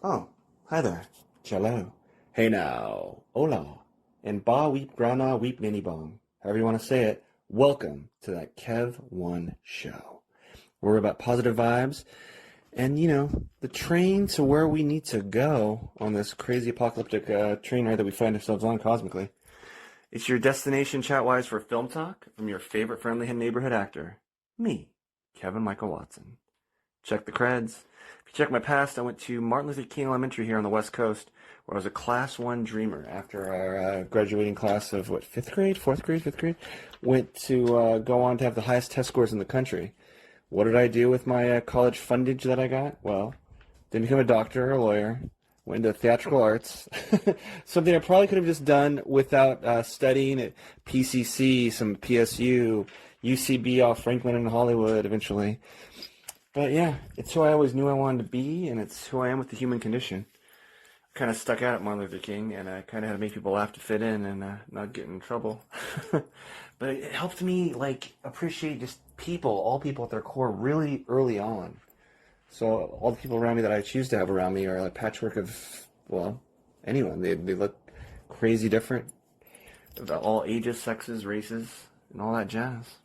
Oh, hi there. Cello. Hey now. Hola. And ba weep grana weep ninny bong. However you want to say it, welcome to that Kev 1 show. We're about positive vibes and, the train to where we need to go on this crazy apocalyptic train ride that we find ourselves on cosmically. It's your destination chat-wise for film talk from your favorite friendly neighborhood actor, me, Kevin Michael Watson. Check the creds. If you check my past, I went to Martin Luther King Elementary here on the West Coast, where I was a Class 1 dreamer after our graduating class of, 5th grade? Went to go on to have the highest test scores in the country. What did I do with my college fundage that I got? Well, didn't become a doctor or a lawyer. Went into theatrical arts. Something I probably could have just done without studying at PCC, some PSU, UCB off Franklin and Hollywood eventually. But yeah, it's who I always knew I wanted to be, and it's who I am with the human condition. I kind of stuck out at Martin Luther King, and I kind of had to make people laugh to fit in and not get in trouble. But it helped me, appreciate just people, all people at their core, really early on. So all the people around me that I choose to have around me are a patchwork of, anyone. They look crazy different. All ages, sexes, races, and all that jazz.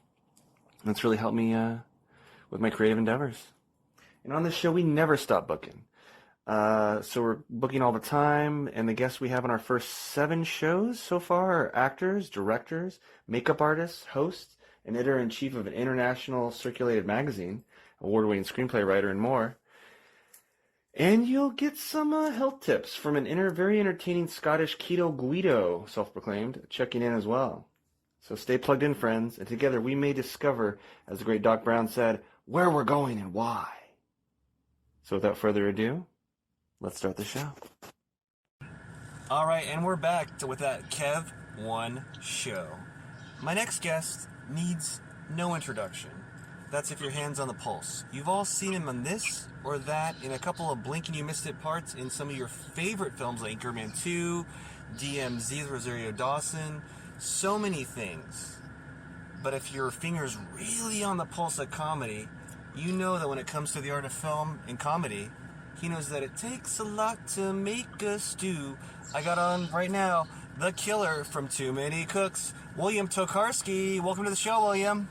And that's really helped me with my creative endeavors. And on this show, we never stop booking. So we're booking all the time, and the guests we have in our first 7 shows so far are actors, directors, makeup artists, hosts, and editor-in-chief of an international circulated magazine, award-winning screenplay writer, and more. And you'll get some health tips from an very entertaining Scottish keto Guido, self-proclaimed, checking in as well. So stay plugged in, friends, and together we may discover, as the great Doc Brown said, where we're going and why. So without further ado, let's start the show. All right, and we're back with that Kev 1 show. My next guest needs no introduction. That's if your hand's on the pulse. You've all seen him on this or that in a couple of blink and you missed it parts in some of your favorite films like Anchorman 2, DMZ with Rosario Dawson, so many things. But if your finger's really on the pulse of comedy, you know that when it comes to the art of film and comedy, he knows that it takes a lot to make a stew. I got on right now, the killer from Too Many Cooks, William Tokarsky. Welcome to the show, William.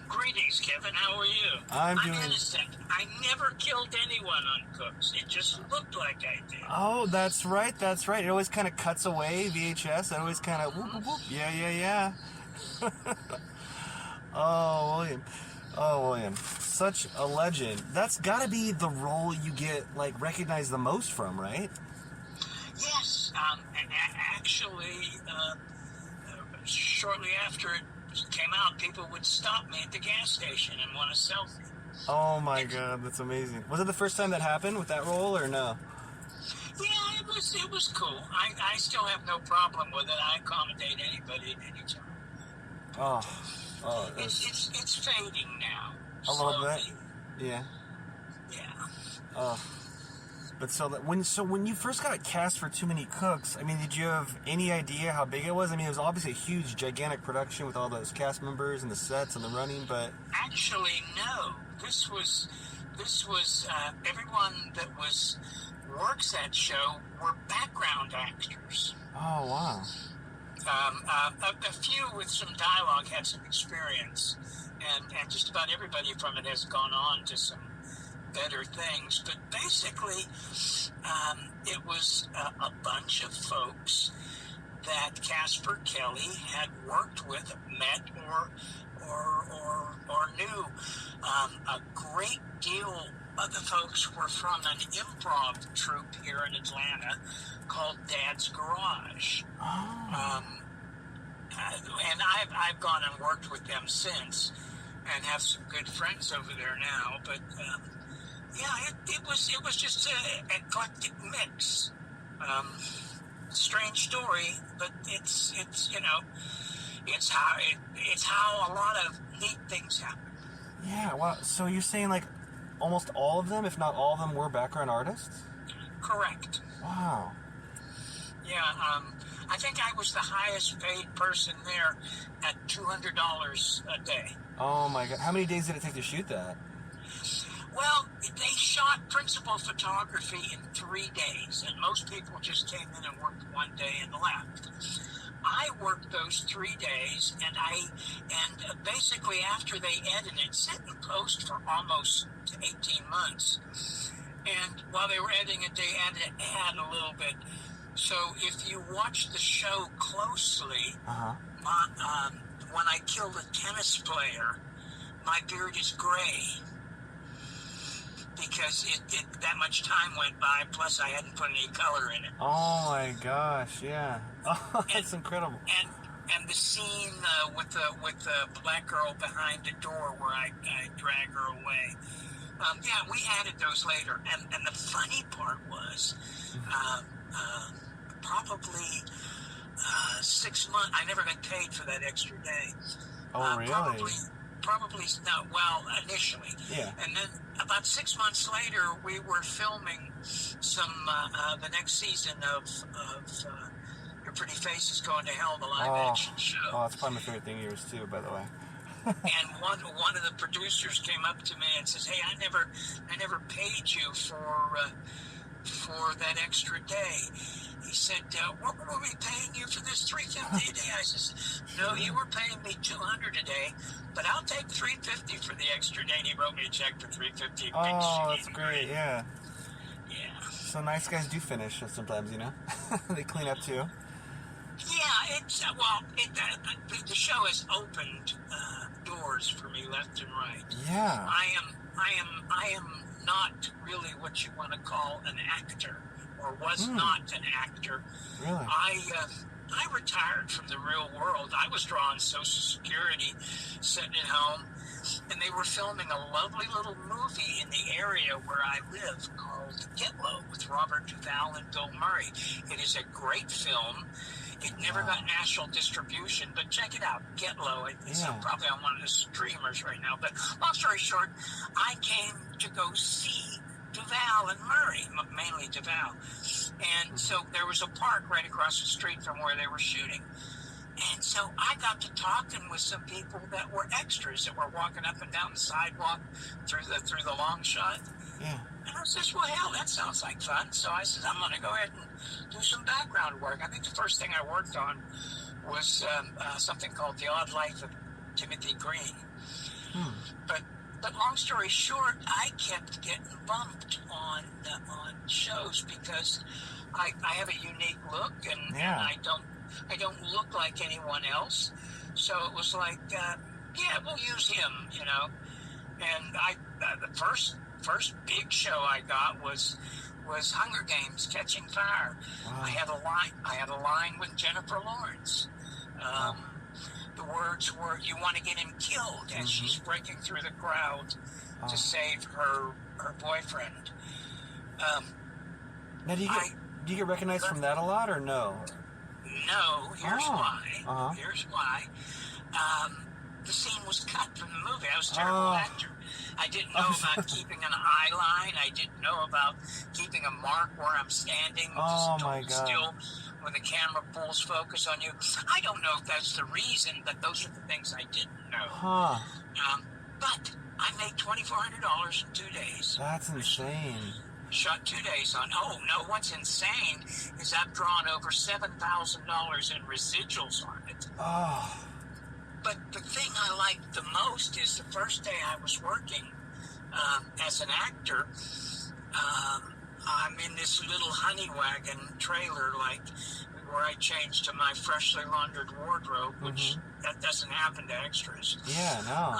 Greetings, Kevin. How are you? I'm doing... innocent. I never killed anyone on Cooks. It just looked like I did. Oh, that's right. It always kind of cuts away, VHS. It always kind of whoop, whoop, whoop. Yeah. Oh, William. Such a legend. That's got to be the role you get, recognized the most from, right? Yes. Actually, shortly after it came out, people would stop me at the gas station and want a selfie. Oh, my God. That's amazing. Was it the first time that happened with that role, or no? Yeah, it was cool. I still have no problem with it. I accommodate anybody at any time. It's fading now. A little bit, yeah. But when you first got cast for Too Many Cooks, did you have any idea how big it was? It was obviously a huge, gigantic production with all those cast members and the sets and the running. But actually, no. This was everyone that works that show were background actors. Oh wow. A few with some dialogue had some experience, and just about everybody from it has gone on to some better things. But basically, it was a bunch of folks that Casper Kelly had worked with, met, or knew. A great deal of the folks were from an improv troupe here in Atlanta called Dad's Garage. Oh. And I've gone and worked with them since, and have some good friends over there now. But it was just an eclectic mix. Strange story, but it's how a lot of neat things happen. Yeah. Well, so you're saying almost all of them, if not all of them, were background artists? Correct. Wow. Yeah, I think I was the highest paid person there at $200 a day. Oh my God. How many days did it take to shoot that? Well, they shot principal photography in 3 days, and most people just came in and worked 1 day and left. I worked those 3 days, and basically after they edited, sit in post for almost 18 months. And while they were editing it, they had to add a little bit. So if you watch the show closely, when I killed a tennis player, my beard is gray. Because it that much time went by, plus I hadn't put any color in it. Oh my gosh, yeah. Oh, that's incredible. And the scene with the black girl behind the door where I drag her away. Yeah, we added those later. And the funny part was, probably 6 months, I never got paid for that extra day. Oh, really? Probably not. Well, initially. Yeah. And then about 6 months later, we were filming some the next season of Your Pretty Face is Going to Hell, the live action show. Oh, that's probably my favorite thing of yours too, by the way. And one of the producers came up to me and says, "Hey, I never paid you for that extra day." He said, "What were we paying you for this $350 a day?" I says, "No, you were paying me $200 a day, but I'll take $350 for the extra day." And he wrote me a check for $350. Oh, that's great. Yeah. Yeah. So nice guys do finish sometimes, you know. They clean up too. Yeah, the show has opened doors for me left and right. Yeah. I am not really what you want to call an actor, or was not an actor. Really? I retired from the real world. I was drawing Social Security, sitting at home, and they were filming a lovely little movie in the area where I live called Get Low with Robert Duvall and Bill Murray. It is a great film. It never got national distribution, but check it out, Get Low. It's probably on one of the streamers right now. But long story short, I came to go see Duvall and Murray, mainly Duvall. And so there was a park right across the street from where they were shooting. And so I got to talking with some people that were extras that were walking up and down the sidewalk through the long shot. Yeah. And I says, "Well, hell, that sounds like fun." So I said, "I'm going to go ahead and do some background work." I think the first thing I worked on was something called The Odd Life of Timothy Green. But long story short, I kept getting bumped on shows because I have a unique look and I don't look like anyone else. So it was like, we'll use him, you know. And the first big show I got was Hunger Games: Catching Fire. Wow. I had a line with Jennifer Lawrence. The words were, "You want to get him killed," as she's breaking through the crowd to save her boyfriend. Now, do you get recognized from that a lot, or no? No. Here's why. Here's why. The scene was cut from the movie. I was a terrible actor. I didn't know about keeping an eye line. I didn't know about keeping a mark where I'm standing, still when the camera pulls focus on you. I don't know if that's the reason, but those are the things I didn't know. But I made $2,400 in 2 days. That's insane. Shot 2 days on. Oh no! What's insane is I've drawn over $7,000 in residuals on it. Oh. But the thing I liked the most is the first day I was working as an actor. I'm in this little honey wagon trailer, like where I changed to my freshly laundered wardrobe, which that doesn't happen to extras. Yeah, no.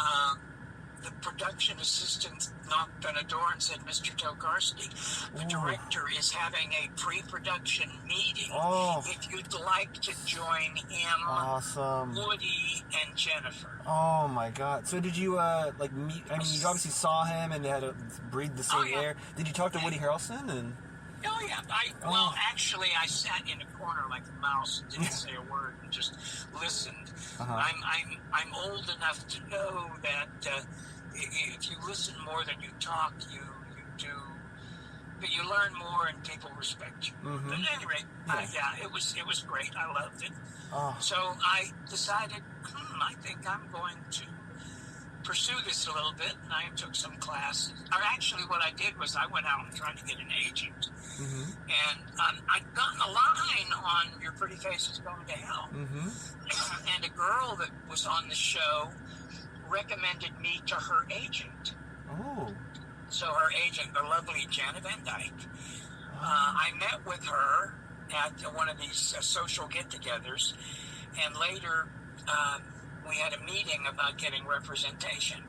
The production assistant knocked on a door and said, "Mr. Tokarsky, the director is having a pre-production meeting. If you'd like to join him, awesome, Woody and Jennifer." Oh my God! So did you meet? I mean, you obviously saw him and had to breathe the same air. Did you talk to Woody Harrelson and? Oh yeah. Well, actually, I sat in a corner like a mouse and didn't say a word and just listened. I'm old enough to know that if you listen more than you talk, you do. But you learn more and people respect you. Mm-hmm. But at any rate, it was great. I loved it. Oh. So I decided, I think I'm going to pursue this a little bit, and I took some classes. Or actually, what I did was I went out and tried to get an agent. Mm-hmm. And I'd gotten a line on Your Pretty Face is Going to Hell. Mm-hmm. And a girl that was on the show recommended me to her agent. Oh. So her agent, the lovely Janet Van Dyke, I met with her at one of these social get-togethers, and later we had a meeting about getting representation.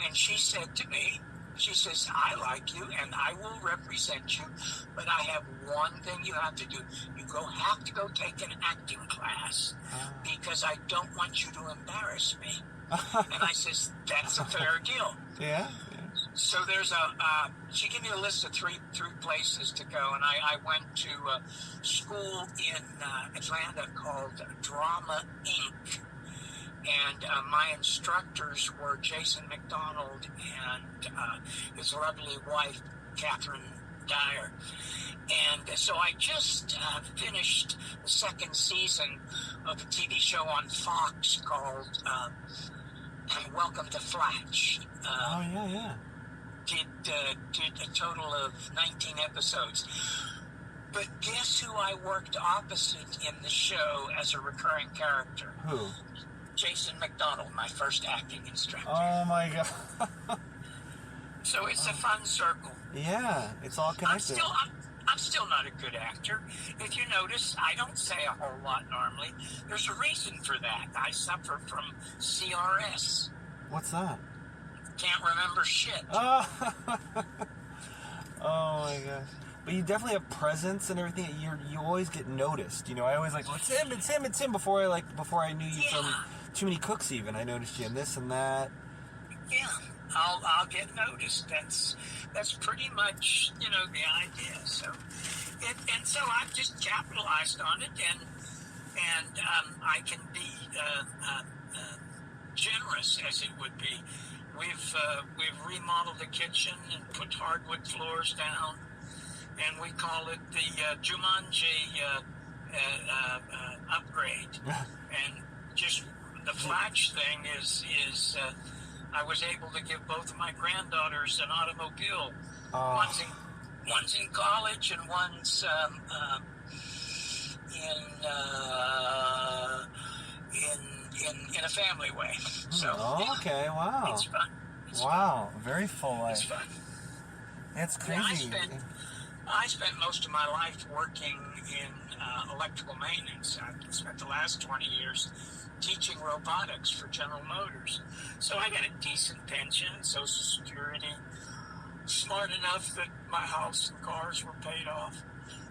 And she said to me, she says, I like you and I will represent you, but I have one thing you have to do. You have to go take an acting class because I don't want you to embarrass me. And I says, that's a fair deal. Yeah. So there's she gave me a list of three places to go, and I went to a school in Atlanta called Drama Inc. And my instructors were Jason McDonald and his lovely wife, Catherine Dyer. And so I just finished the second season of a TV show on Fox called Welcome to Flatch. Did a total of 19 episodes. But guess who I worked opposite in the show as a recurring character? Who? Jason McDonald, my first acting instructor. Oh my God. So it's a fun circle. Yeah, it's all connected. I'm still not a good actor. If you notice, I don't say a whole lot normally. There's a reason for that. I suffer from CRS. What's that? Can't remember shit. Oh, oh my gosh. But you definitely have presence and everything. You always get noticed. You know, I always like, well, it's him before I knew you from Too Many Cooks even. I noticed you in this and that. Yeah. I'll get noticed. That's pretty much, the idea. So and so I've just capitalized on it and I can be generous as it would be. We've remodeled the kitchen and put hardwood floors down, and we call it the Jumanji upgrade. And just the Flatch thing is I was able to give both of my granddaughters an automobile. One's in college and one's in a family way. So okay, wow. It's fun. Wow, very full life. It's fun. That's crazy. Yeah, I spent most of my life working in electrical maintenance. I spent the last 20 years teaching robotics for General Motors. So I got a decent pension, Social Security, smart enough that my house and cars were paid off.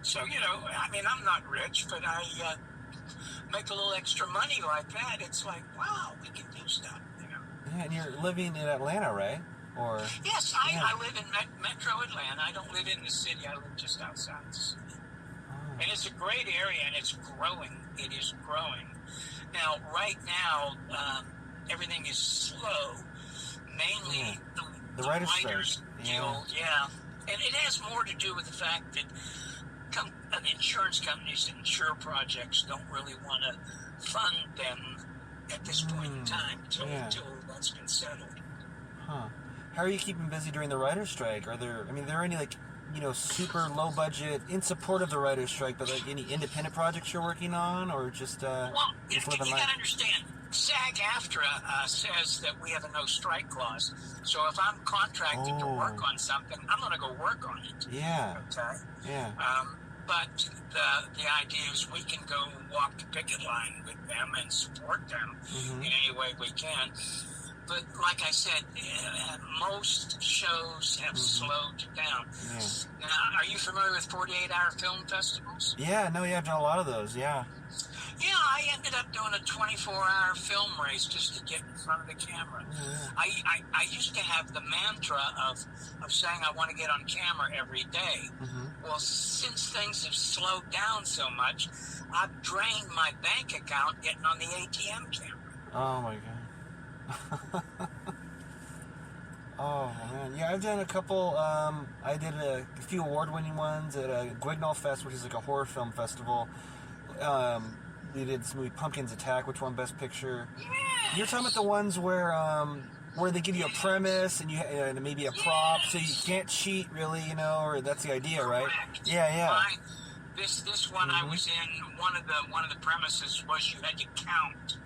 So, I'm not rich, but I make a little extra money like that. It's like, wow, we can do stuff, Yeah, and you're living in Atlanta, right? Or yes, I live in Metro Atlanta. I don't live in the city. I live just outside the city. And it's a great area, and it's growing. It is growing. Now, right now, everything is slow. Mainly the Writers Guild, And it has more to do with the fact that insurance companies that insure projects don't really want to fund them at this point in time until that's been settled. Huh. How are you keeping busy during the writer's strike? Are there any super low budget, in support of the writer's strike, but any independent projects you're working on, or just living life? You gotta understand, SAG-AFTRA says that we have a no strike clause. So if I'm contracted to work on something, I'm gonna go work on it. Yeah. Okay. Yeah. But the idea is we can go walk the picket line with them and support them in any way we can. But like I said, most shows have slowed down. Yeah. Now, are you familiar with 48-hour film festivals? Yeah, no, I've done a lot of those, yeah. Yeah, I ended up doing a 24-hour film race just to get in front of the camera. Yeah. I used to have the mantra of saying I want to get on camera every day. Well, since things have slowed down so much, I've drained my bank account getting on the ATM camera. Oh, my God. Oh man, yeah, I've done a couple. I did a few award-winning ones at Guignol Fest, which is like a horror film festival. We did this movie Pumpkins Attack, which won Best Picture. Yes. You're talking about the ones where they give you a premise and and maybe a prop, so you can't cheat really, or that's the idea, Correct. right? Yeah. This one I was in. One of the premises was you had to count.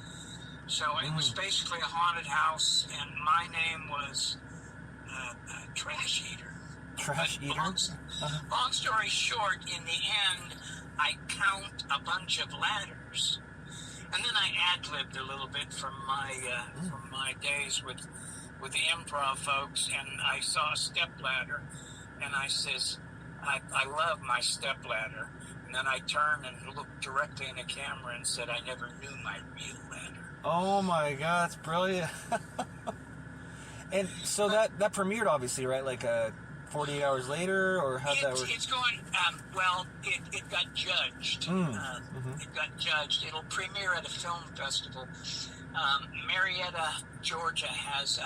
So it was basically a haunted house, and my name was Trash Eater. Trash Eater? Long story short, in the end, I count a bunch of ladders. And then I ad-libbed a little bit from my days with the improv folks, and I saw a step ladder, and I says, I love my step ladder. And then I turned and looked directly in the camera and said, I never knew my real ladder. Oh my God, it's brilliant. And so that premiered, obviously, right? Like 48 hours later, or how'd that work? It's going, it got judged. It got judged. It'll premiere at a film festival. Marietta, Georgia has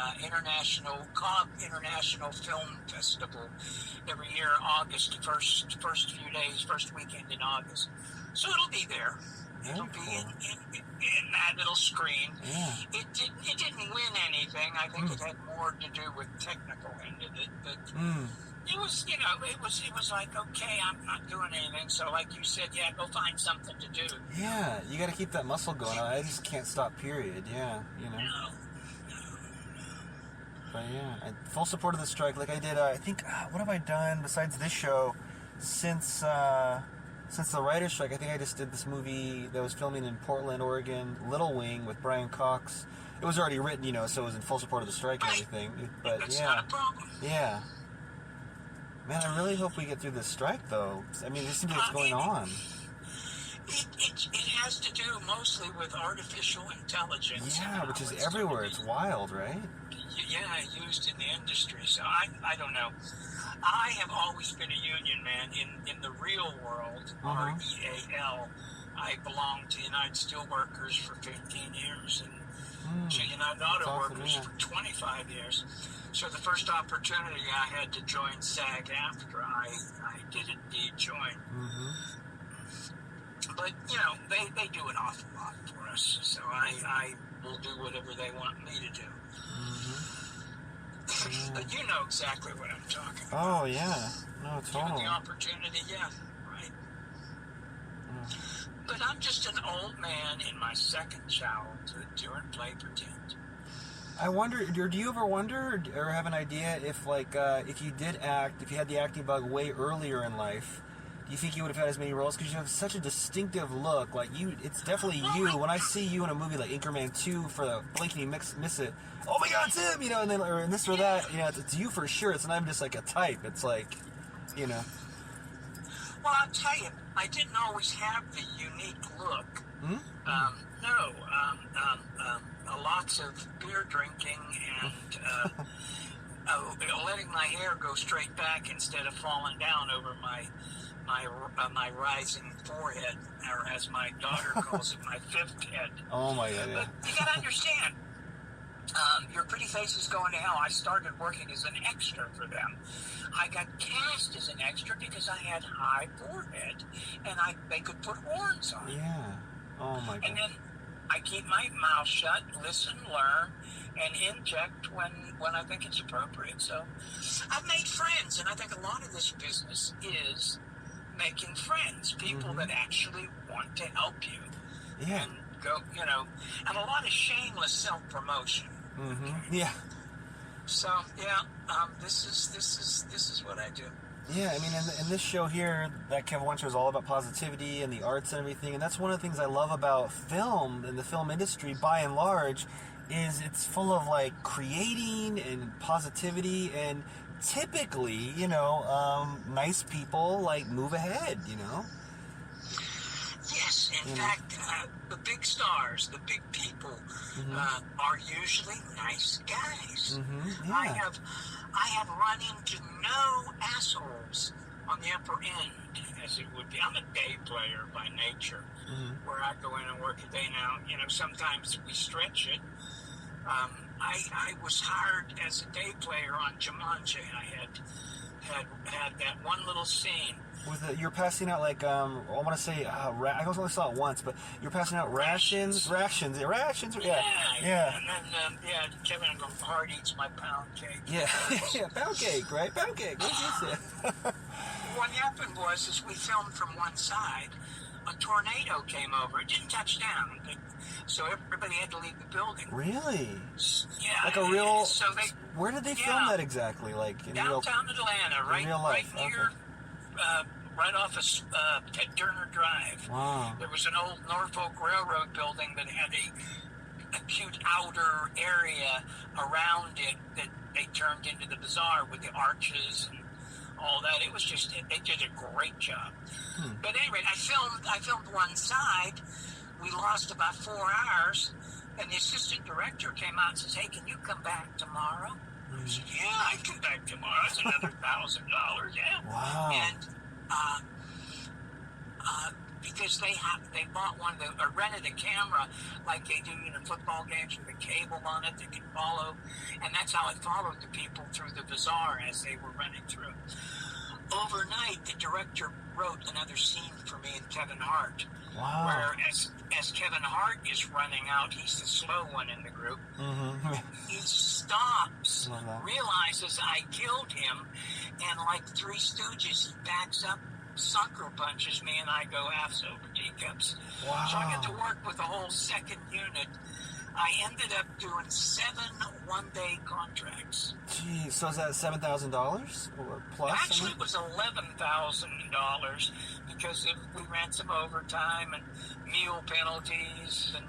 Cobb International Film Festival every year, August, first few days, first weekend in August. So it'll be there. It'll be in that little screen. Yeah. It didn't win anything. I think it had more to do with technical end of it, but it was, it was like, okay, I'm not doing anything. So like you said, yeah, go find something to do. Yeah, you got to keep that muscle going. I just can't stop, period. Yeah, No. But yeah, full support of the strike. Like I did, I think, what have I done besides this show since the writer's strike? I think I just did this movie that was filming in Portland, Oregon, Little Wing with Brian Cox. It was already written, so it was in full support of the strike and everything. But That's yeah, not a problem. yeah. Man, I really hope we get through this strike, though. I mean, this seems like it's going on. It has to do mostly with artificial intelligence. Yeah, which is everywhere. It's wild, right? Yeah, used in the industry. So I don't know. I have always been a union man. In the real world, REAL, I belonged to United Steelworkers for 15 years and United Auto Workers for 25 years. So the first opportunity I had to join SAG-AFTRA, I did indeed join. But, they do an awful lot for us. So I will do whatever they want me to do. But you know exactly what I'm talking about. Oh, yeah. No, totally. Given the opportunity, yeah, right. But I'm just an old man in my second childhood doing play pretend. I wonder, do you ever wonder or have an idea if you did act, if you had the acting bug way earlier in life, do you think you would have had as many roles? Because you have such a distinctive look. Like, it's definitely you. When I see you in a movie like Anchorman 2 for the blink and you miss it, oh my God, it's him, and then, or this or that, it's you for sure. It's not even just like a type. It's like, Well, I'll tell you, I didn't always have the unique look. Lots of beer drinking and letting my hair go straight back instead of falling down over my rising forehead, or as my daughter calls it, my fifth head. Oh my God! Yeah. But you gotta understand, Your Pretty Face is Going to Hell. I started working as an extra for them. I got cast as an extra because I had high forehead, and they could put horns on. Yeah. Oh my God. And then I keep my mouth shut, listen, learn, and inject when I think it's appropriate. So I've made friends, and I think a lot of this business is making friends, people that actually want to help you. Yeah. And go, and a lot of shameless self-promotion. Yeah. So yeah, this is what I do. Yeah, I mean, in this show here, that Kevin One show is all about positivity and the arts and everything, and that's one of the things I love about film and the film industry, by and large, is it's full of, creating and positivity, and typically, nice people, move ahead, Yes, in fact, the big stars, the big people, are usually nice guys. Yeah. I have run into no assholes on the upper end, as it would be. I'm a day player by nature, where I go in and work a day now. Sometimes we stretch it. I was hired as a day player on Jumanji. I had that one little scene. You're passing out like I want to say I only saw it once, but you're passing out rations. Yeah. And then Kevin Hart eats my pound cake. Yeah, yeah, pound cake, right? Pound cake. What's this? What happened was, as we filmed from one side, a tornado came over. It didn't touch down, so everybody had to leave the building. Really? Yeah. Like a real. So where did they film that exactly? Like in downtown Atlanta, real life. Right near. Okay. Right off of Ted Turner Drive. Wow. There was an old Norfolk Railroad building that had a cute outer area around it that they turned into the bazaar with the arches and all that. It was just, they did a great job. But anyway, I filmed one side. We lost about 4 hours, and the assistant director came out and says, "Hey, can you come back tomorrow?" I said, "Yeah, I can come back tomorrow. That's another $1,000. Yeah." Wow. And because they bought one or rented a camera like they do in the football games with a cable on it that can follow, and that's how it followed the people through the bazaar as they were running through. Overnight, the director wrote another scene for me and Kevin Hart. Wow. Where as Kevin Hart is running out, he's the slow one in the group. Mm-hmm. He stops, realizes I killed him, and like Three Stooges, he backs up, sucker punches me, and I go ass over teacups. Wow. So I get to work with the whole second unit. I ended up doing 7 one-day contracts. Gee, so is that $7,000 or plus? Actually, it was $11,000 because we ran some overtime and meal penalties and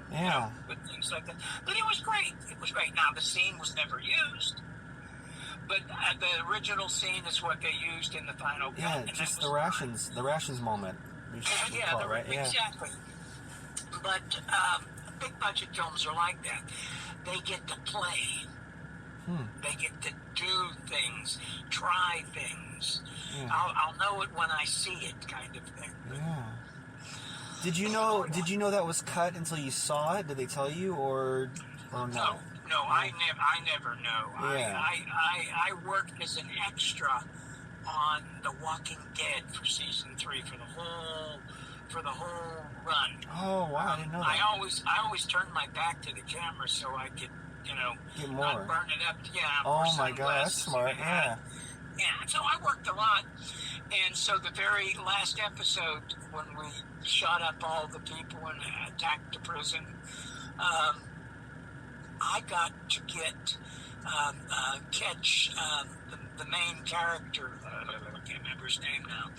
things like that. But it was great. It was great. Now, the scene was never used, but the original scene is what they used in the final cut. Yeah, just the rations moment. Exactly. But big budget films are like that. They get to play. They get to do things, try things. Yeah. I'll know it when I see it, kind of thing. Yeah. Did you know that was cut until you saw it? Did they tell you, or no? No, I never know. Yeah. I worked as an extra on The Walking Dead for season 3 for the whole run. Oh wow, I didn't know that. I always turned my back to the camera so I could, get more. Not burn it up. Yeah. Oh my God, that's smart. Yeah. Yeah. So I worked a lot, and so the very last episode when we shot up all the people and attacked the prison, I got to catch the main character. I can't remember his name now.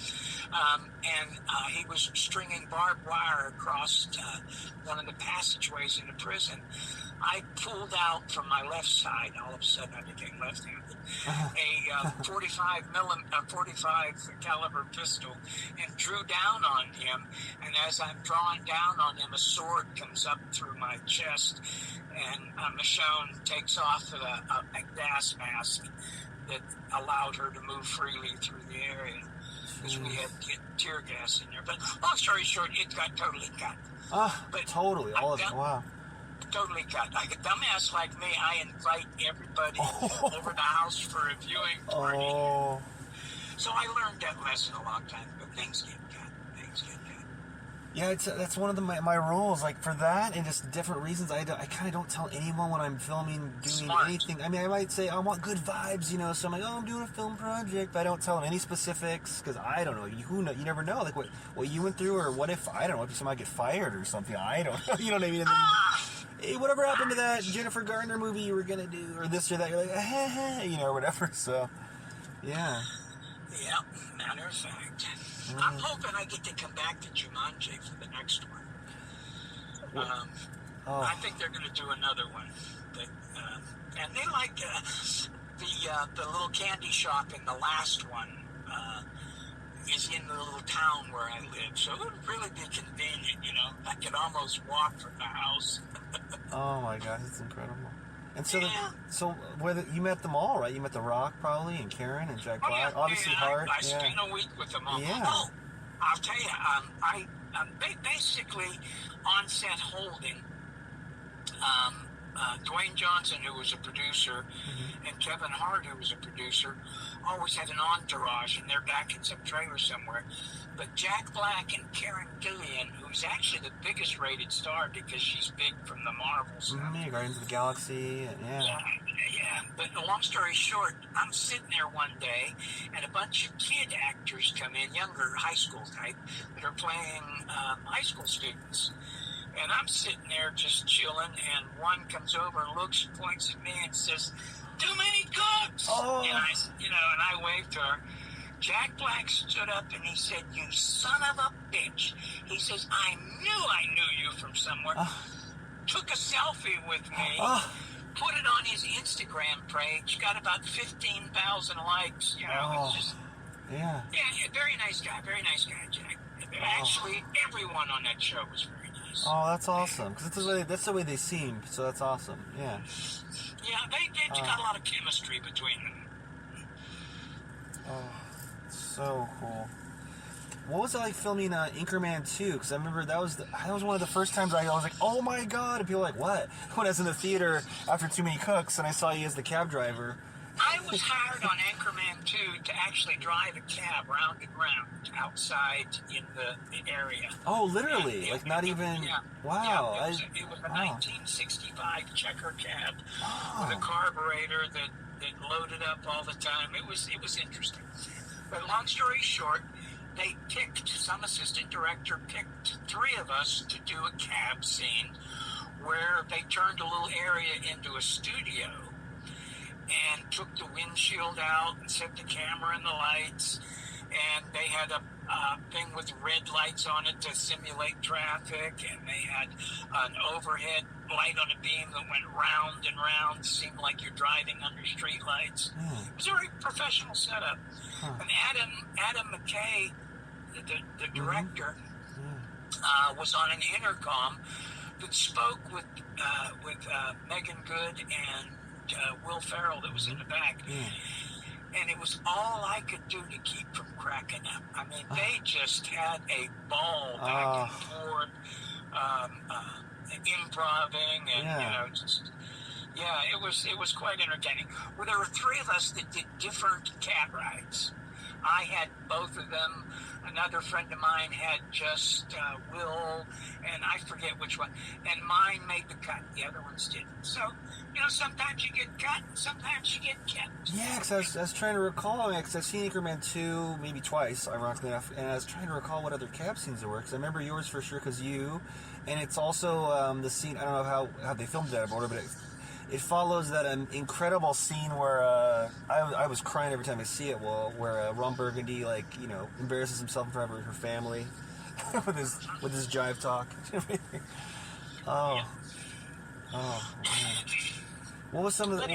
And he was stringing barbed wire across one of the passageways in the prison. I pulled out from my left side. All of a sudden, I became left-handed. A 45 caliber pistol, and drew down on him. And as I'm drawing down on him, a sword comes up through my chest, and Michonne takes off a gas mask that allowed her to move freely through the area, because we had tear gas in there. But long story short, it got totally cut. But totally, all of it. Wow. Totally cut. Like a dumbass like me, I invite everybody over the house for a viewing party. Oh. So I learned that lesson a long time ago. Things get cut. Yeah, that's one of my rules. Like for that and just different reasons, I kind of don't tell anyone when I'm filming, doing anything. I mean, I might say I want good vibes, so I'm like, I'm doing a film project, but I don't tell them any specifics because I don't know. You never know, like what you went through, or what if I don't know if somebody get fired or something. I don't know. You know what I mean? And then, hey, whatever happened to that Jennifer Garner movie you were gonna do, or this or that? You're like, or whatever. So, yeah. Yeah, matter of fact. I'm hoping I get to come back to Jumanji for the next one. I think they're going to do another one. But, and they like the little candy shop in the last one is in the little town where I live. So it would really be convenient, I could almost walk from the house. Oh my gosh, it's incredible. And so, so whether you met them all, right? You met The Rock probably, and Karen, and Jack Black, obviously Hart. I spent a week with them all. Yeah. Oh, I'll tell you, basically on set holding. Dwayne Johnson, who was a producer, and Kevin Hart, who was a producer, always had an entourage, and they're back in some trailer somewhere. But Jack Black and Karen Gillian, who's actually the biggest rated star because she's big from the Marvel stuff. Guardians of the Galaxy, yeah. But long story short, I'm sitting there one day, and a bunch of kid actors come in, younger high school type, that are playing high school students. And I'm sitting there just chilling, and one comes over, looks, points at me, and says, "Too many cooks!" Oh. And I waved to her. Jack Black stood up and he said, "You son of a bitch." He says, I knew you from somewhere. Took a selfie with me, put it on his Instagram page, got about 15,000 likes. It's just... Yeah, very nice guy, Jack. Actually, everyone on that show was very nice. Oh, that's awesome. Because that's the way they seem, so that's awesome. Yeah. Yeah, they got a lot of chemistry between them. Oh, so cool. What was it like filming Anchorman 2? Because I remember that was one of the first times I was like, oh my god! And people were like, what? When I was in the theater after Too Many Cooks, and I saw you as the cab driver. I was hired on Anchorman 2 to actually drive a cab round and round outside in the area. Oh, literally? Not even... Yeah. Wow. Yeah, it was a 1965 checker cab with a carburetor that loaded up all the time. It was interesting. But long story short, some assistant director picked 3 of us to do a cab scene where they turned a little area into a studio and took the windshield out and set the camera and the lights, and they had a thing with red lights on it to simulate traffic, and they had an overhead light on a beam that went round and round, seemed like you're driving under street lights. It was a very professional setup. And Adam McKay, the director, was on an intercom that spoke with Megan Good and Will Ferrell that was in the back. And it was all I could do to keep from cracking up. I mean, they just had a ball back and forth, improving, and it was quite entertaining. Well, there were 3 of us that did different cab rides. I had both of them. Another friend of mine had just Will, and I forget which one. And mine made the cut. The other ones didn't. So, sometimes you get cut, and sometimes you get kept. Yeah, because I was trying to recall, because I've seen Anchorman 2 maybe twice, ironically enough, and I was trying to recall what other cab scenes there were, because I remember yours for sure, because and it's also the scene, I don't know how they filmed that in order, but it follows that incredible scene where I was crying every time I see it. Where Ron Burgundy embarrasses himself in front of her family with his jive talk. Man. What was some of the?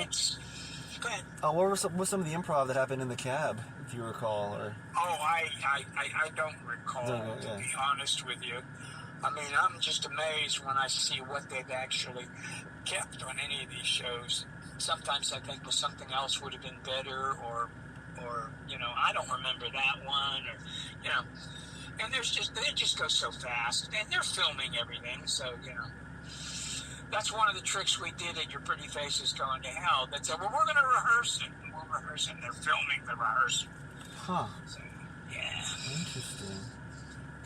Go ahead. What was some of the improv that happened in the cab, if you recall? Or I don't recall, to be honest with you. I mean, I'm just amazed when I see what they've actually kept on any of these shows. Sometimes I think, well, something else would have been better, or I don't remember that one, and they just go so fast, and they're filming everything, so, That's one of the tricks we did at Your Pretty Faces Going to Hell. That said, well, we're going to rehearse it, and we'll rehearse it, and they're filming the rehearsal. Huh. So, yeah. Interesting.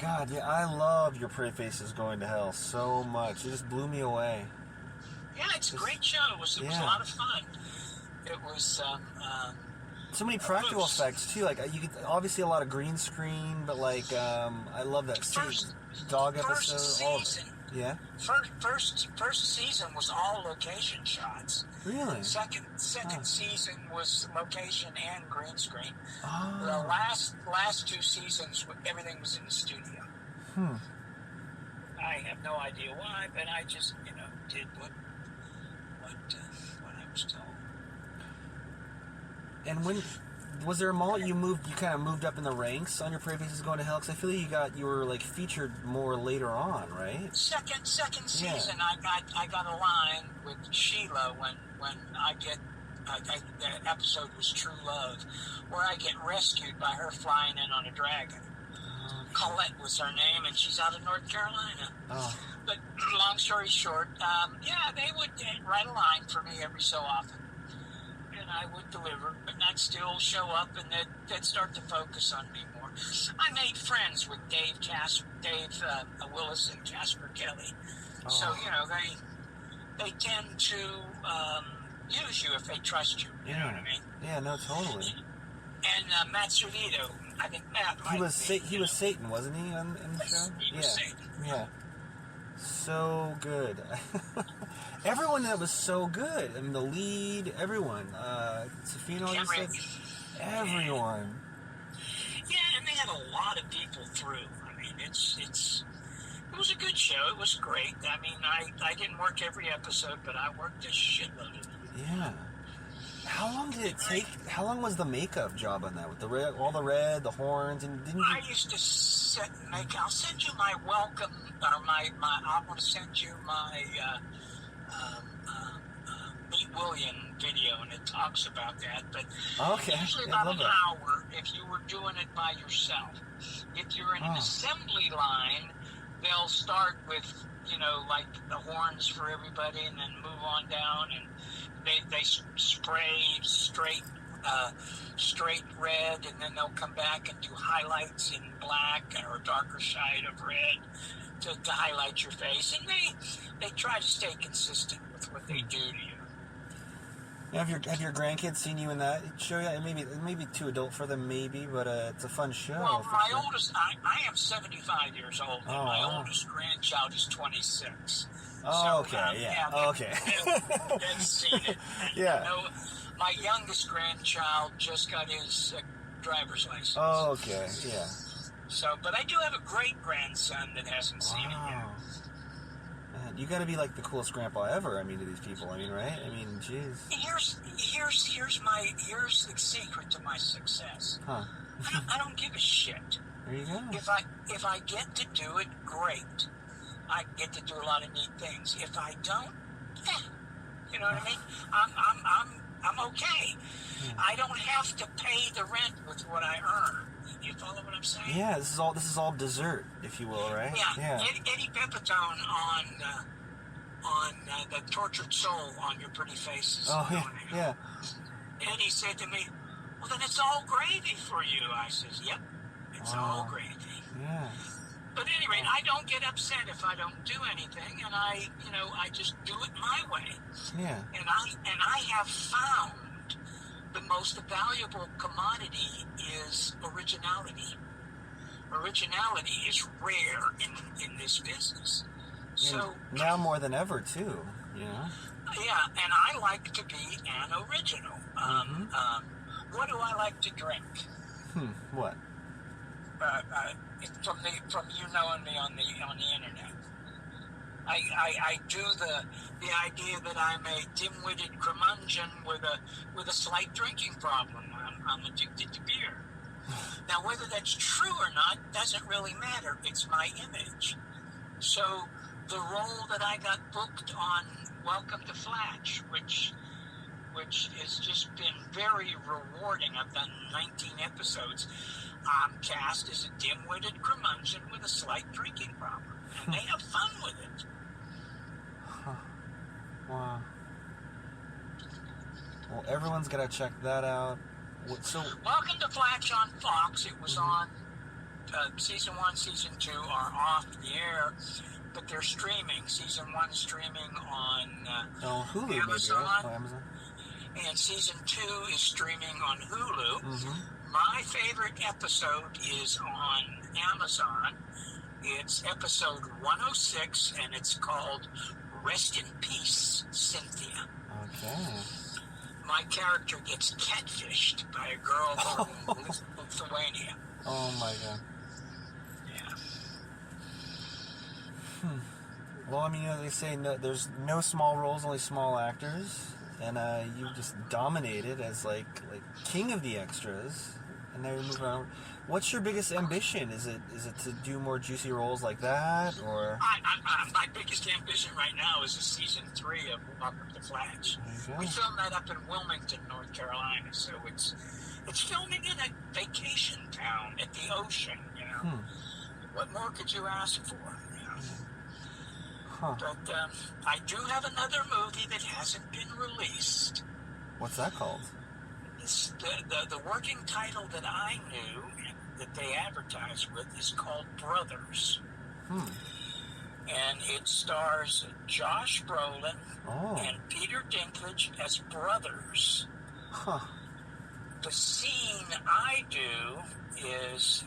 God, yeah, I love Your Pretty Faces Going to Hell so much. It just blew me away. Yeah, it's a great show. It was a lot of fun. It was... so many practical effects, too. You get obviously a lot of green screen, but, I love that scene. Dog episode, all of it. Yeah? First season was all location shots. Really? Second season was location and green screen. Oh. The last 2 seasons, everything was in the studio. I have no idea why, but I just, did what I was told. And was there a moment you kind of moved up in the ranks on Your Pretty Faces Going to Hell? Because I feel you were featured more later on, right? Second season, I got a line with Sheila when the episode was True Love, where I get rescued by her flying in on a dragon. Colette was her name, and she's out of North Carolina. Oh. But long story short, yeah, they would write a line for me every so often, and I would deliver, but I'd still show up, and they'd start to focus on me more. I made friends with Dave Willis and Jasper Kelly, so you know they tend to use you if they trust you. You know what I mean? Yeah, no, totally. And Matt Servito, I think Matt. He was Satan, wasn't he, in the show? He was Satan. Yeah. So good. Everyone that was so good. I mean, the lead, everyone. Safino, you said? Everyone. Yeah, and they had a lot of people through. I mean, it was a good show. It was great. I mean, I didn't work every episode, but I worked a shitload of it. Yeah. How long did it take? How long was the makeup job on that? With the red, all the red, the horns, and didn't you? I used to set and make. I'll send you my welcome, or my. I want to send you my Meet William video, and it talks about that. But usually about an hour if you were doing it by yourself. If you're in an assembly line, they'll start with like the horns for everybody, and then move on down and. They spray straight red, and then they'll come back and do highlights in black or a darker shade of red to highlight your face. And they try to stay consistent with what they do to you. Have your grandkids seen you in that show yet? Maybe too adult for them, maybe, but it's a fun show. Well, my oldest, I am 75 years old, and my oldest grandchild is 26. Oh, so, okay, okay. They've seen it. And, yeah. My youngest grandchild just got his driver's license. Oh, okay, yeah. So, but I do have a great grandson that hasn't seen it yet. Man, you got to be like the coolest grandpa ever. I mean, to these people. I mean, right? I mean, jeez. Here's the secret to my success. Huh? I don't give a shit. There you go. If I get to do it, great. I get to do a lot of neat things. If I don't, you know what I mean? I'm okay. Yeah. I don't have to pay the rent with what I earn. You follow what I'm saying? Yeah, this is all dessert, if you will, right? Yeah. Eddie Pepitone on the Tortured Soul on Your Pretty Faces. Oh yeah. Eddie said to me, "Well, then it's all gravy for you." I says, "Yep, it's all gravy." Yeah. But at any rate, I don't get upset if I don't do anything, and I just do it my way. Yeah. And I have found the most valuable commodity is originality. Originality is rare in this business. So now more than ever, too. Yeah. Yeah, and I like to be an original. What do I like to drink? What? From you knowing me on the internet, I do the idea that I'm a dim-witted curmudgeon with a slight drinking problem. I'm addicted to beer. Now, whether that's true or not doesn't really matter. It's my image. So the role that I got booked on Welcome to Flatch, which has just been very rewarding. I've done 19 episodes. I'm cast as a dim-witted curmudgeon with a slight drinking problem, and they have fun with it. Huh. Wow. Well, everyone's got to check that out. So, Welcome to Flatch on Fox. It was on season 1, season 2 are off the air, but they're streaming. Season 1 streaming on Hulu, Amazon, maybe, right? Oh, Amazon. And season 2 is streaming on Hulu. Mm-hmm. My favorite episode is on Amazon. It's episode 106, and it's called Rest in Peace, Cynthia. Okay. My character gets catfished by a girl from Lithuania. Oh, my God. Yeah. Well, I mean, they say there's no small roles, only small actors. And you just dominated as like king of the extras, and now you're moving on. What's your biggest ambition? Is it to do more juicy roles like that, or? My biggest ambition right now is a season 3 of Welcome to Flatch. We filmed that up in Wilmington, North Carolina, so it's filming in a vacation town at the ocean, What more could you ask for? You know? Huh. But I do have another movie that hasn't been released. What's that called? It's the working title that I knew and that they advertise with is called Brothers. And it stars Josh Brolin and Peter Dinklage as brothers. Huh. The scene I do is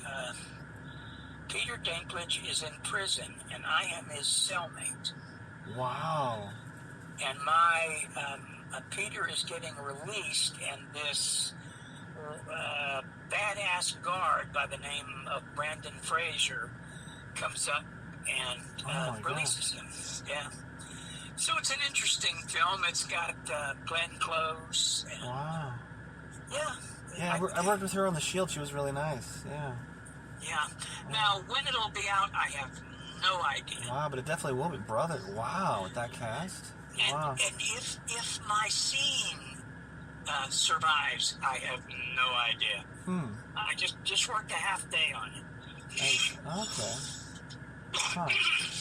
Peter Dinklage is in prison, and I am his cellmate. Wow. And my Peter is getting released, and this badass guard by the name of Brandon Fraser comes up and releases him. Yeah. So it's an interesting film. It's got Glenn Close. And, wow. Yeah. Yeah, I worked with her on The Shield. She was really nice. Yeah. Yeah. Now, when it'll be out, I have no idea. Wow, but it definitely will be. Brother, wow, with that cast. And, Wow. and if my scene survives, I have no idea. I just worked a half day on it. Okay. Huh.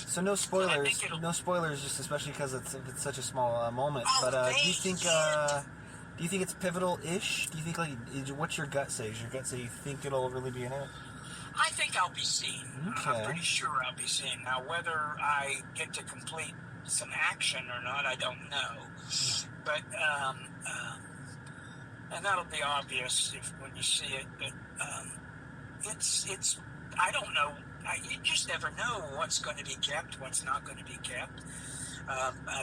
So no spoilers. No spoilers, just especially because it's such a small moment. But do you think it's pivotal-ish? Do you think what's your gut say? Does your gut say you think it'll really be in it? I think I'll be seen. Okay. I'm pretty sure I'll be seen. Now, whether I get to complete some action or not, I don't know. But and that'll be obvious when you see it. But it's I don't know. You just never know what's going to be kept, what's not going to be kept.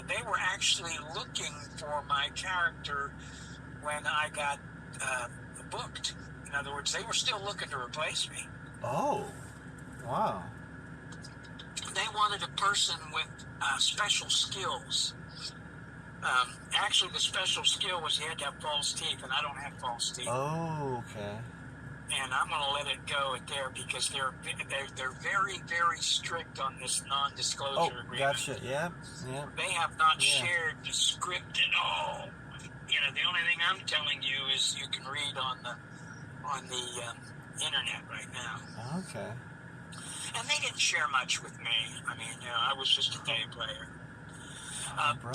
They were actually looking for my character when I got booked. In other words, they were still looking to replace me. Oh, wow. They wanted a person with special skills. Actually, the special skill was you had to have false teeth, and I don't have false teeth. Oh, okay. And I'm going to let it go at there because they're very, very strict on this non-disclosure agreement. Gotcha. Yeah. They have not shared the script at all. You know, the only thing I'm telling you is you can read on the internet right now. Okay. And they didn't share much with me. I mean, you know, I was just a day player.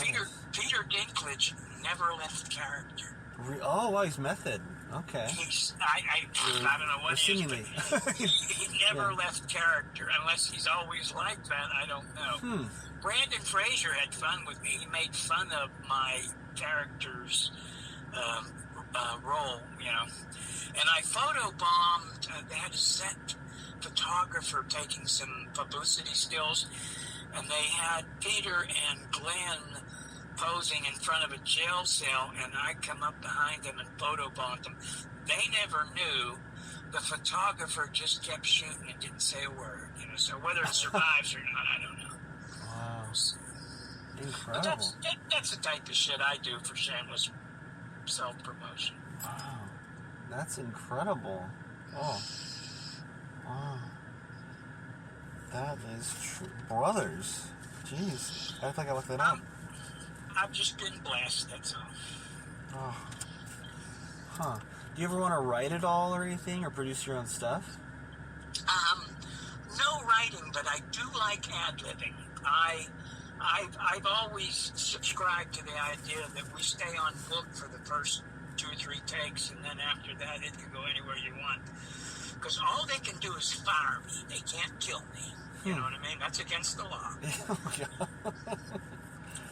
Peter Dinklage never left character. Oh, wow, he's method. Okay. I don't know what he is, but he never left character unless he's always like that. I don't know. Brandon Fraser had fun with me. He made fun of my character's role, you know. And I photobombed. They had a set photographer taking some publicity stills, and they had Peter and Glenn posing in front of a jail cell, and I come up behind them and photobombed them. They never knew. The photographer just kept shooting and didn't say a word, you know. So whether it survives or not, I don't know. Wow. So, Incredible. but that's the type of shit I do for shameless self-promotion. Wow. That's incredible. Oh. Wow. That is true. Brothers. Jeez. I think I looked that up. I've just been blessed, that's all. Oh. Huh. Do you ever want to write it all or anything, or produce your own stuff? No writing, but I do like ad-libbing. I've always subscribed to the idea that we stay on book for the first 2 or 3 takes, and then after that, it can go anywhere you want. Because all they can do is fire me. They can't kill me. You know what I mean? That's against the law.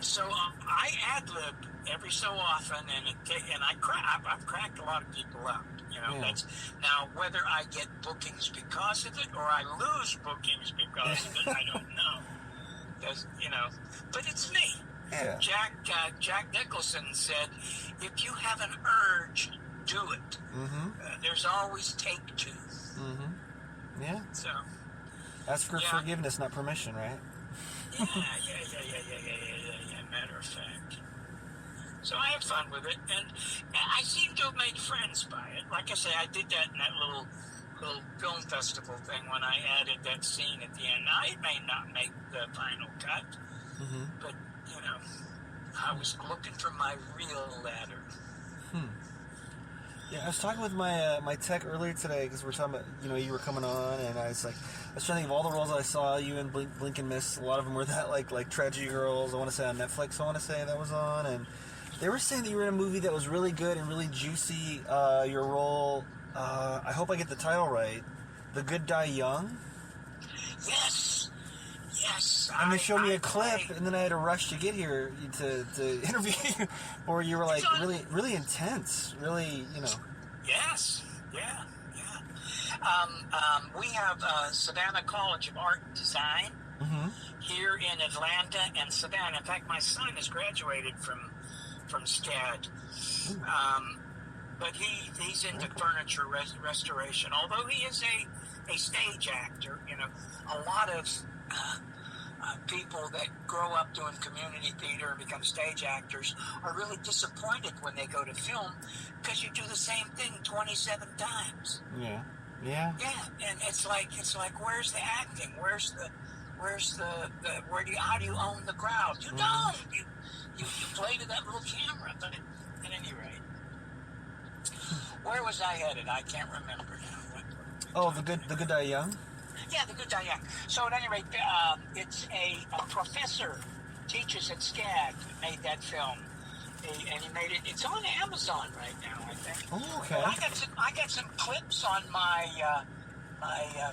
So I ad-lib every so often, and I've cracked a lot of people up. You know, that's now whether I get bookings because of it or I lose bookings because of it, I don't know. You know, but it's me. Yeah. Jack Nicholson said, "If you have an urge, do it. There's always take 2." Yeah. So ask for forgiveness, not permission, right? Yeah. Matter of fact. So I have fun with it, and I seem to have made friends by it. Like I say, I did that in that little film festival thing when I added that scene at the end. Now, it may not make the final cut, but, you know, I was looking for my real ladder. Yeah, I was talking with my tech earlier today because we're talking about, you were coming on, and I was trying to think of all the roles I saw you in Blink and Miss. A lot of them were that like Tragedy Girls. I want to say on Netflix. I want to say that was on, and they were saying that you were in a movie that was really good and really juicy. Your role, I hope I get the title right. The Good Die Young. Yes. And they showed me a clip, and then I had to rush to get here to interview you, or you were like really intense, really, Yes, yeah. We have Savannah College of Art and Design here in Atlanta and Savannah. In fact, my son has graduated from SCAD, but he's into furniture restoration. Although he is a stage actor, a lot of people that grow up doing community theater and become stage actors are really disappointed when they go to film because you do the same thing 27 times. Yeah. And it's like where's the acting? How do you own the crowd? You don't. You play to that little camera. But at any rate, where was I headed? I can't remember now. The Good Die Young. Yeah, The Good Die Young. So at any rate, it's a professor teaches at SCAD that made that film, and he made it. It's on Amazon right now, I think. Oh, okay. But I got some clips on my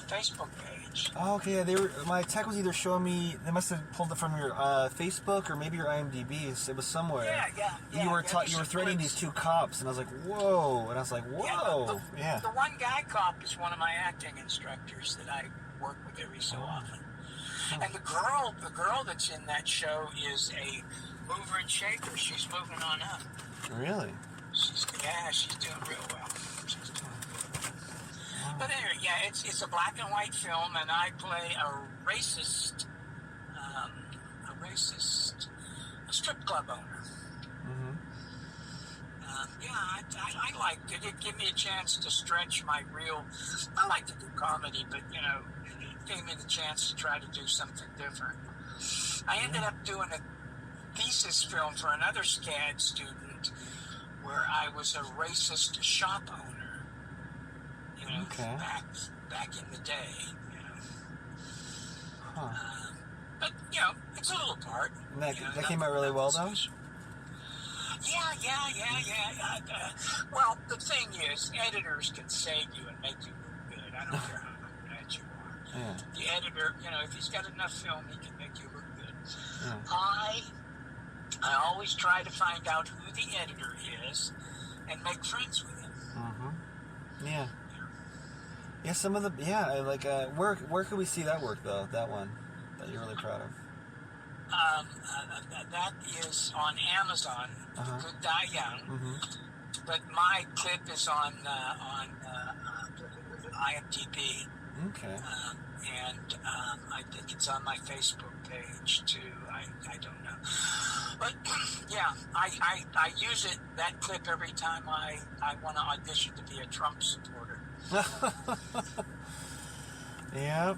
Facebook page. Oh, okay. My tech was either showing me. They must have pulled it from your Facebook or maybe your IMDb. It was somewhere. Yeah. You were threatening these two cops, and I was like, whoa! And I was like, whoa! Yeah. The one guy cop is one of my acting instructors that I work with every so often. And the girl that's in that show is a mover and shaker. She's moving on up. Really? She's doing real well. But anyway, it's a black and white film, and I play a racist strip club owner. I liked it. It gave me a chance to stretch my real. I like to do comedy, but it gave me the chance to try to do something different. I ended up doing a thesis film for another SCAD student where I was a racist shop owner. Back in the day. But it's a little part. And that came out really well, though. Yeah. Well, the thing is, editors can save you and make you look good. I don't care how bad you are. Yeah. The editor, if he's got enough film, he can make you look good. Yeah. I always try to find out who the editor is and make friends with him. Yeah. Yeah, some of the where could we see that work though? That one that you're really proud of. That is on Amazon. Good Die Young. But my clip is on IMDb. Okay. And I think it's on my Facebook page too. I don't know. But yeah, I use that clip every time I want to audition to be a Trump supporter. Yeah.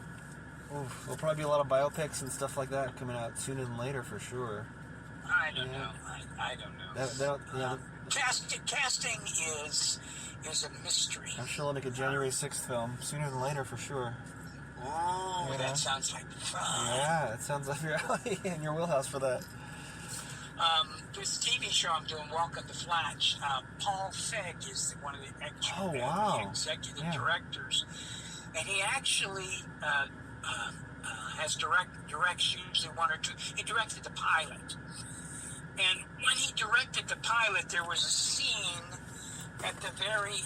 Oof, there'll probably be a lot of biopics and stuff like that coming out sooner than later for sure. I don't know. I don't know. Casting is a mystery. I'm sure they'll make a January 6th film sooner than later for sure. Oh, that sounds like fun. Yeah, it sounds like you're in your wheelhouse for that. This TV show I'm doing, Welcome to Flatch, Paul Feig is one of the executive directors, and he actually has directs usually one or two. He directed the pilot, and when he directed the pilot, there was a scene at the very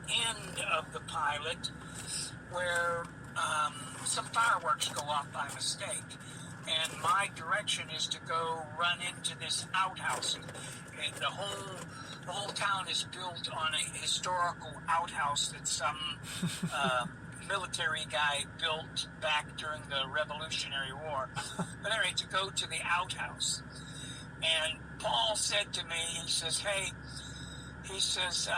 end of the pilot where some fireworks go off by mistake. And my direction is to go run into this outhouse, and the whole town is built on a historical outhouse that some military guy built back during the Revolutionary War. But anyway, to go to the outhouse, and Paul said to me, he says, "Hey," he says,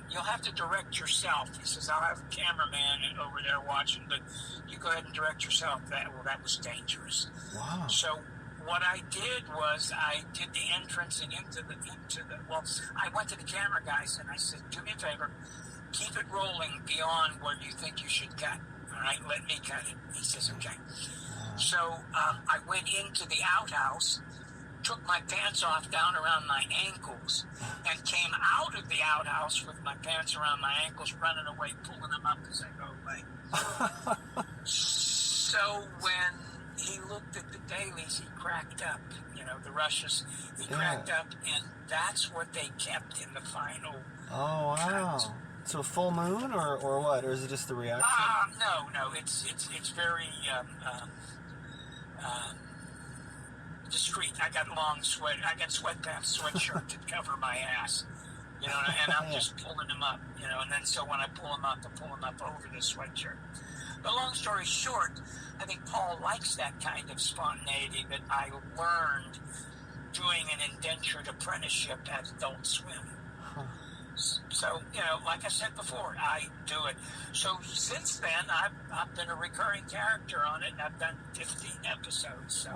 "you'll have to direct yourself." He says, "I'll have a cameraman over there watching, but you go ahead and direct yourself." That was dangerous. Wow. So what I did was I did the entrance and well, I went to the camera guys and I said, do me a favor, keep it rolling beyond where you think you should cut. All right, let me cut it. He says, okay. So I went into the outhouse, took my pants off down around my ankles, and came out of the outhouse with my pants around my ankles, running away, pulling them up as I go away. So when he looked at the dailies, he cracked up. You know, the rushes, he cracked up, and that's what they kept in the final. Oh, wow. Cut. So full moon, or what? Or is it just the reaction? No. It's very discreet. I got sweatpants, sweatshirt to cover my ass. You know, and I'm just pulling them up. You know, and then so when I pull them up, I pull them up over the sweatshirt. But long story short, I think Paul likes that kind of spontaneity that I learned doing an indentured apprenticeship at Adult Swim. Huh. So, you know, like I said before, I do it. So since then, I've been a recurring character on it, and I've done 15 episodes. So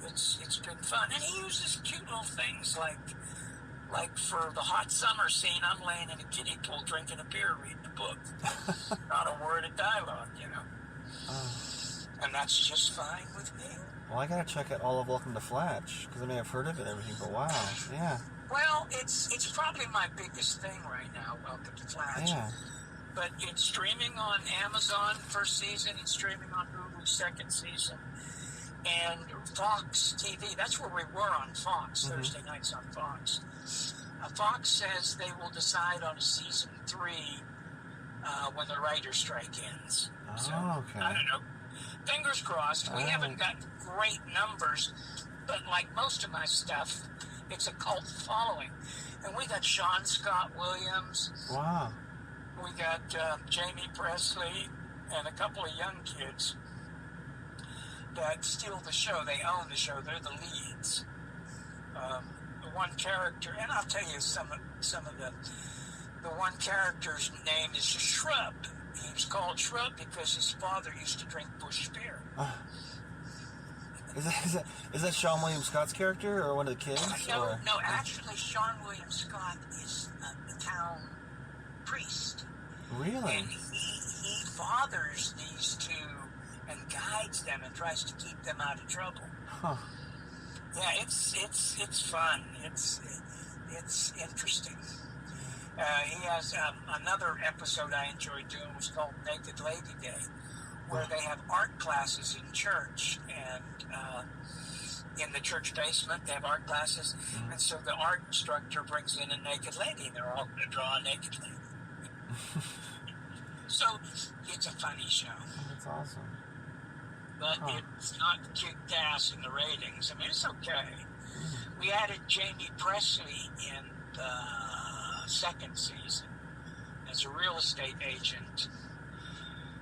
it's been fun. And he uses cute little things like for the hot summer scene, I'm laying in a kiddie pool drinking a beer, reading a book. Not a word of dialogue, you know. And that's just fine with me. Well, I gotta check out all of Welcome to Flatch, because I may have heard of it and everything, but wow, yeah. Well, it's probably my biggest thing right now, Welcome to Flatch. Yeah. But it's streaming on Amazon first season and streaming on Hulu second season. And Fox TV, that's where we were on Fox, Thursday nights on Fox. Fox says they will decide on a season 3 when the writer's strike ends. Oh, so, okay. I don't know. Fingers crossed. We haven't got great numbers, but like most of my stuff, it's a cult following. And we got Sean Scott Williams. Wow. We got Jamie Presley and a couple of young kids that steal the show. They own the show. They're the leads. The one character, and I'll tell you some of the one character's name is Shrub. He was called Shrub because his father used to drink Busch beer. Is that Sean William Scott's character or one of the kids? No, actually, Sean William Scott is the town priest. Really? And he fathers these two and guides them and tries to keep them out of trouble. Huh. Yeah, it's fun. It's interesting. He has another episode I enjoyed doing was called Naked Lady Day, where they have art classes in church, and in the church basement they have art classes, and so the art instructor brings in a naked lady, and they're all going to draw a naked lady. So it's a funny show. That's awesome. But it's not kicked ass in the ratings. I mean, it's okay. We added Jamie Presley in the second season as a real estate agent.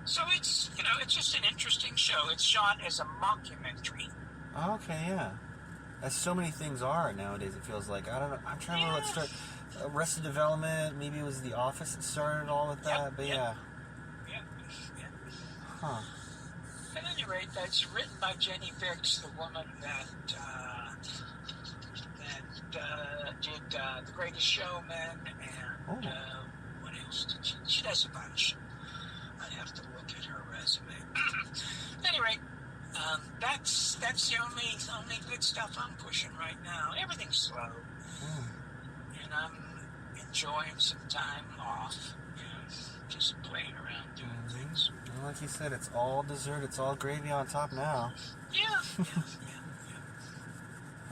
So it's just an interesting show. It's shot as a mockumentary. Okay, yeah. As so many things are nowadays, it feels like. I don't know. I'm trying to remember what started. Arrested Development, maybe it was The Office that started all with that, but yeah. Huh. At any rate, that's written by Jenny Bix, the woman that did The Greatest Showman, and what else did she? She does a bunch. I'd have to look at her resume. At any rate, that's the only good stuff I'm pushing right now. Everything's slow, and I'm enjoying some time off. Just playing around doing things. Well, like you said, it's all dessert, it's all gravy on top now. Yeah.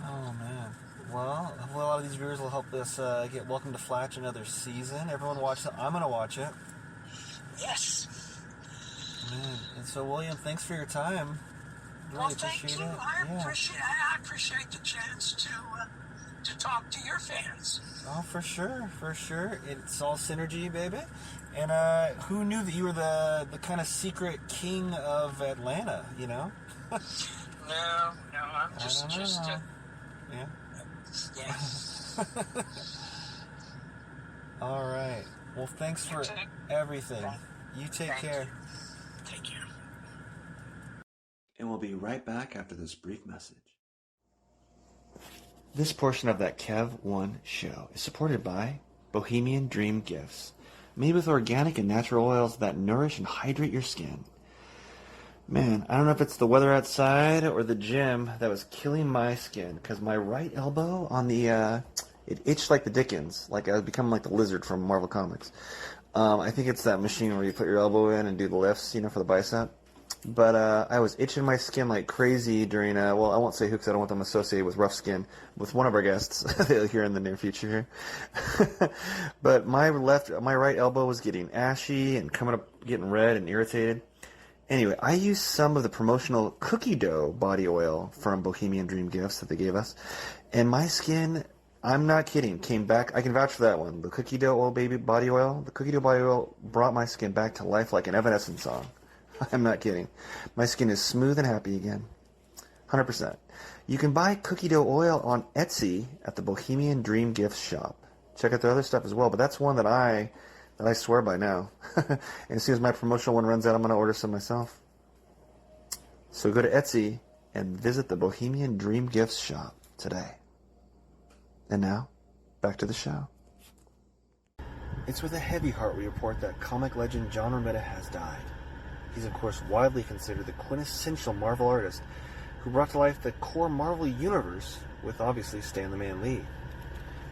Oh, man. Well, a lot of these viewers will help us get Welcome to Flatch another season. Everyone watch it. I'm going to watch it. Yes. Man. And so, William, thanks for your time. Really appreciate it. I appreciate the chance to talk to your fans. Oh, for sure. It's all synergy, baby. And who knew that you were the kind of secret king of Atlanta, you know? No, I'm just yeah. Yeah. All right. Well, thanks for everything. You take care. Take care. And we'll be right back after this brief message. This portion of that Kev 1 show is supported by Bohemian Dream Gifts, made with organic and natural oils that nourish and hydrate your skin. Man, I don't know if it's the weather outside or the gym that was killing my skin, because my right elbow on the, it itched like the Dickens, like I was becoming like the lizard from Marvel Comics. I think it's that machine where you put your elbow in and do the lifts, for the bicep. But I was itching my skin like crazy during, well, I won't say who because I don't want them associated with rough skin, with one of our guests here in the near future here. But my right elbow was getting ashy and coming up, getting red and irritated. Anyway, I used some of the promotional cookie dough body oil from Bohemian Dream Gifts that they gave us, and my skin, I'm not kidding, came back. I can vouch for that one. The cookie dough oil body oil. The cookie dough body oil brought my skin back to life like an Evanescence song. I'm not kidding. My skin is smooth and happy again. 100%. You can buy cookie dough oil on Etsy at the Bohemian Dream Gifts shop. Check out their other stuff as well, but that's one that I swear by now. And as soon as my promotional one runs out, I'm going to order some myself. So go to Etsy and visit the Bohemian Dream Gifts shop today. And now, back to the show. It's with a heavy heart we report that comic legend John Romita has died. He's, of course, widely considered the quintessential Marvel artist who brought to life the core Marvel universe with, obviously, Stan the Man Lee.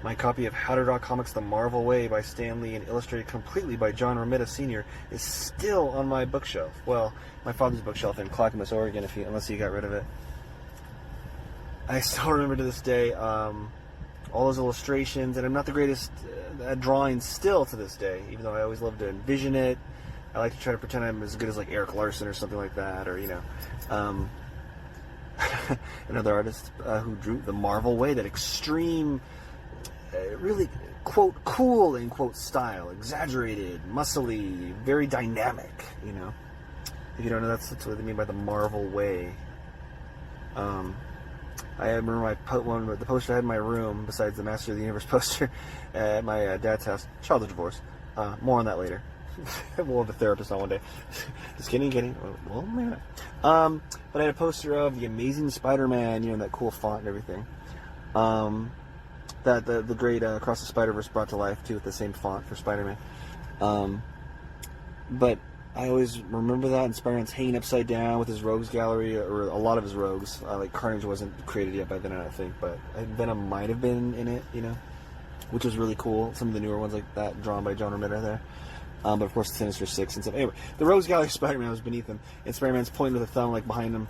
My copy of How to Draw Comics the Marvel Way by Stan Lee and illustrated completely by John Romita Sr. is still on my bookshelf. Well, my father's bookshelf in Clackamas, Oregon, unless he got rid of it. I still remember to this day all those illustrations, and I'm not the greatest at drawing still to this day, even though I always love to envision it. I like to try to pretend I'm as good as like Eric Larson or something like that, or another artist who drew the Marvel Way, that extreme, really quote cool in quote style, exaggerated, muscly, very dynamic. If you don't know, that's what they mean by the Marvel Way. I remember the poster I had in my room, besides the Master of the Universe poster, at my dad's house. Childhood divorce. More on that later. We'll have a therapist on one day. Just kidding. Well, maybe not. But I had a poster of the Amazing Spider-Man, in that cool font and everything. That the great Across the Spider-Verse brought to life, too, with the same font for Spider-Man. But I always remember that, and Spider-Man's hanging upside down with his rogues gallery, or a lot of his rogues. Like Carnage wasn't created yet by then, I don't think, but Venom might have been in it, which was really cool. Some of the newer ones like that, drawn by John Romita there. But of course, the Sinister Six and stuff. Anyway, the Rogues Gallery Spider-Man was beneath him, and Spider-Man's pointing with a thumb like behind him,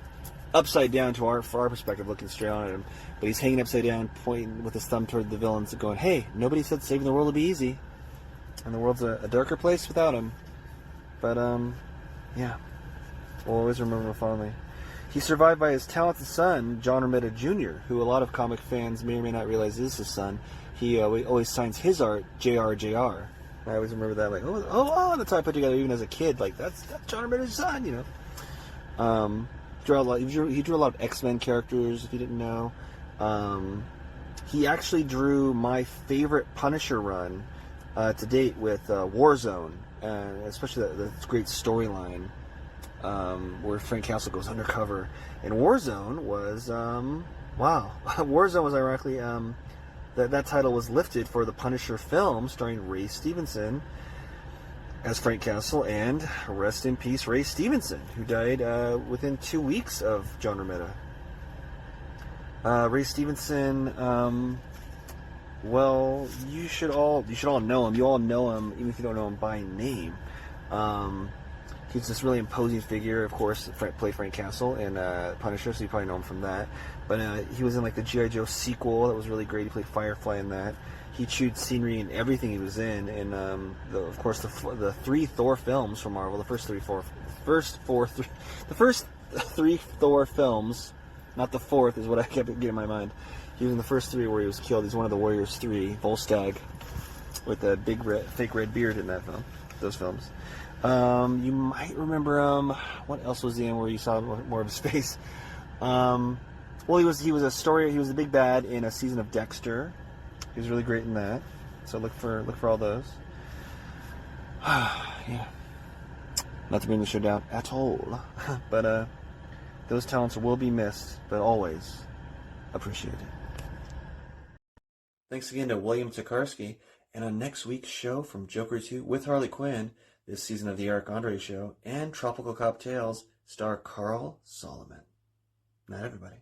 upside down for our perspective, looking straight on at him. But he's hanging upside down, pointing with his thumb toward the villains, going, "Hey, nobody said saving the world would be easy, and the world's a darker place without him." But yeah, we'll always remember him fondly. He's survived by his talented son, John Romita Jr., who a lot of comic fans may or may not realize is his son. He always signs his art JR. I always remember that, like, that's how I put together even as a kid, like, that's John Romita's son, He drew a lot of X-Men characters, if you didn't know. He actually drew my favorite Punisher run to date with Warzone, especially the great storyline where Frank Castle goes undercover. And Warzone was, Warzone was ironically... That title was lifted for the Punisher film starring Ray Stevenson as Frank Castle, and rest in peace Ray Stevenson, who died within 2 weeks of John Romita. Ray Stevenson, well, you should all know him. You all know him, even if you don't know him by name. He's this really imposing figure, of course, played Frank Castle in Punisher, so you probably know him from that. But he was in like the G.I. Joe sequel that was really great. He played Firefly in that. He chewed scenery in everything he was in, and of course the three Thor films from Marvel, the first three Thor films, not the fourth, is what I kept getting in my mind. He was in the first three where he was killed. He's one of the Warriors 3, Volstagg, with a big fake red beard in those films. You might remember what else was he in where you saw more of his face? Well, he was the big bad in a season of Dexter. He was really great in that. So look for all those. Yeah. Not to bring the show down at all. But those talents will be missed, but always appreciated. Thanks again to William Tokarsky. And on next week's show from Joker 2 with Harley Quinn, this season of The Eric Andre Show, and Tropical Cocktails, star Carl Solomon. Night, everybody.